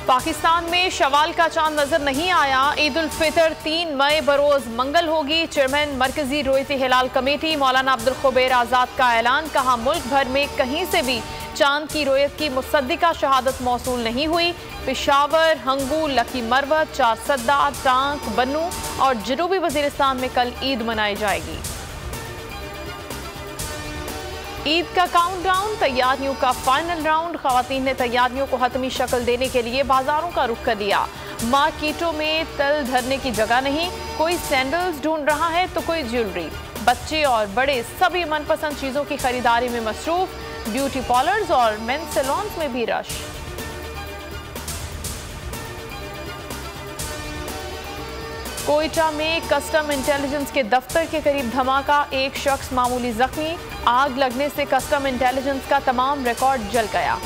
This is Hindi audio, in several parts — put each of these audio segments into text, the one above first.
पाकिस्तान में शवाल का चांद नजर नहीं आया। ईद उल फितर 3 मई बरोज मंगल होगी। चेयरमैन मरकजी रोयती हिलाल कमेटी मौलाना अब्दुल खबीर आज़ाद का ऐलान। कहा मुल्क भर में कहीं से भी चांद की रोयत की मुसद्दिका शहादत मौसूल नहीं हुई। पेशावर, हंगू, लकी मरवत, चारसद्दा, टांक, बन्नू और जनूबी वजीरिस्तान में कल ईद मनाई जाएगी। ईद का काउंटडाउन, तैयारियों का फाइनल राउंड। खवातीन ने तैयारियों को हतमी शक्ल देने के लिए बाजारों का रुख कर लिया। मार्केटों में तल धरने की जगह नहीं। कोई सैंडल्स ढूंढ रहा है तो कोई ज्वेलरी। बच्चे और बड़े सभी मनपसंद चीजों की खरीदारी में मसरूफ। ब्यूटी पार्लर्स और मेंस सैलून्स में भी रश। कोयटा में कस्टम इंटेलिजेंस के दफ्तर के करीब धमाका। एक शख्स मामूली जख्मी। आग लगने से कस्टम इंटेलिजेंस का तमाम रिकॉर्ड जल गया।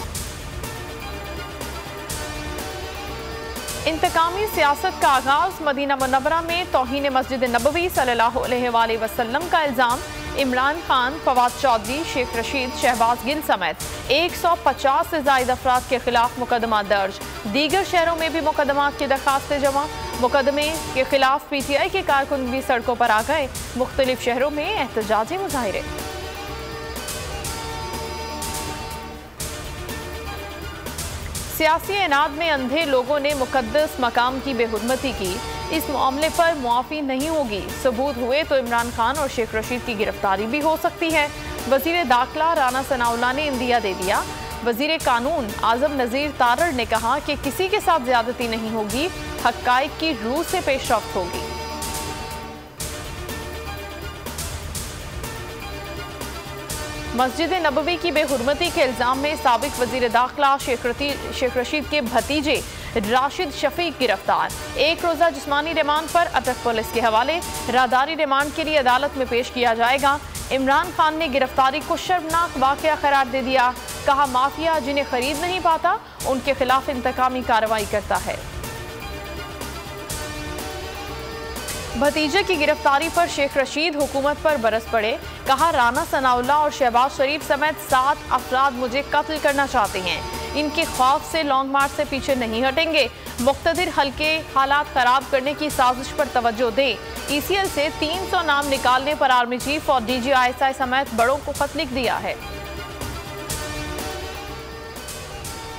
इंतकामी सियासत का आगाज। मदीना मुनव्वरा में तौहीन मस्जिद नबवी सल्लल्लाहु अलैहि वसल्लम का इल्जाम। इमरान खान, फवाद चौधरी, शेख रशीद, शहबाज गिल समेत 150 से ज्यादा अफराद के खिलाफ मुकदमा दर्ज। दीगर शहरों में भी मुकदमा की दरखास्तें जमा। मुकदमे के खिलाफ PTI के कारकुन भी सड़कों पर आ गए। मुख्तलिफ शहरों में एहतजाजी मुजाहिरे। सियासी एनाद में अंधे लोगों ने मुकद्दस मकाम की बेहुरमती की। इस मामले पर मुआफी नहीं होगी। सबूत हुए तो इमरान खान और शेख रशीद की गिरफ्तारी भी हो सकती है। वजीर दाखिला राना सनाउल्लाह ने इंदिया दे दिया। वजीर कानून आजम नजीर तारड़ ने कहा कि किसी के साथ ज्यादती नहीं होगी। हक़ाइक़ की रूह से पेशरफ्त होगी। मस्जिद नबवी की बेहुरमती के इल्जाम में साबिक वजीर दाखिला शेख रशीद के भतीजे राशिद शफीक गिरफ्तार। एक रोजा जिस्मानी रिमांड पर अटक पुलिस के हवाले। राहदारी रिमांड के लिए अदालत में पेश किया जाएगा। इमरान खान ने गिरफ्तारी को शर्मनाक वाकया करार दे दिया। कहा माफिया जिन्हें खरीद नहीं पाता उनके खिलाफ इंतकामी कार्रवाई करता है। भतीजे की गिरफ्तारी पर शेख रशीद हुकूमत पर बरस पड़े। कहा राना सनाउल्लाह और शहबाज शरीफ समेत 7 अफराद मुझे कत्ल करना चाहते हैं। इनके खौफ से लॉन्ग मार्च से पीछे नहीं हटेंगे। मुख्तदिर हल्के हालात खराब करने की साजिश पर तवज्जो दें। ECL से 300 नाम निकालने पर आर्मी चीफ और DG ISI समेत बड़ों को खत लिख दिया है।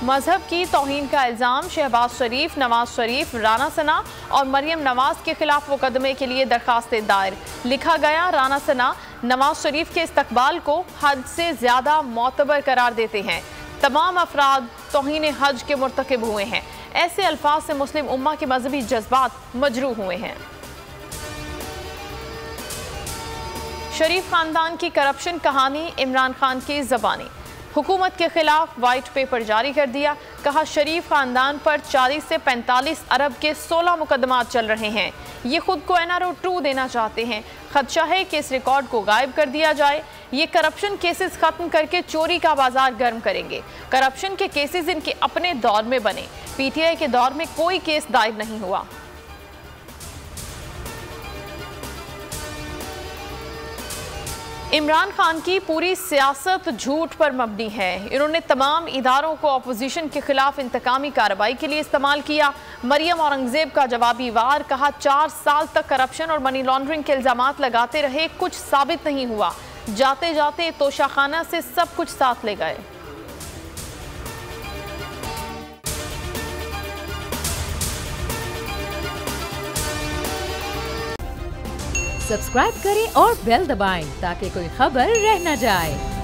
मजहब की तौहीन का इल्जाम। शहबाज शरीफ, नवाज शरीफ, राना सना और मरियम नवाज के खिलाफ मुकदमे के लिए दरखास्तें दायर। लिखा गया राना सना नवाज शरीफ के इस्तकबाल को हद से ज्यादा मोतबर करार देते हैं। तमाम अफराद तौहीन हज के मुर्तकिब हुए हैं। ऐसे अल्फाज से मुस्लिम उम्मा के मजहबी जज्बात मजरूह हुए हैं। शरीफ खानदान की करप्शन कहानी इमरान खान की ज़बानी। हुकूमत के खिलाफ वाइट पेपर जारी कर दिया। कहा शरीफ खानदान पर 40 से 45 अरब के 16 मुकदमात चल रहे हैं। ये खुद को NRO 2 देना चाहते हैं। खदशा है कि इस रिकॉर्ड को गायब कर दिया जाए। ये करप्शन केसेस खत्म करके चोरी का बाजार गर्म करेंगे। करप्शन के केसेस इनके अपने दौर में बने। PTI के दौर में कोई केस दायर नहीं हुआ। इमरान खान की पूरी सियासत झूठ पर मबनी है। इन्होंने तमाम इदारों को अपोजिशन के खिलाफ इंतकामी कार्रवाई के लिए इस्तेमाल किया। मरियम औरंगजेब का जवाबी वार। कहा 4 साल तक करप्शन और मनी लॉन्ड्रिंग के इल्जामात लगाते रहे, कुछ साबित नहीं हुआ। जाते जाते तोशाखाना से सब कुछ साथ ले गए। सब्सक्राइब करें और बेल दबाएं ताकि कोई खबर रह न जाए।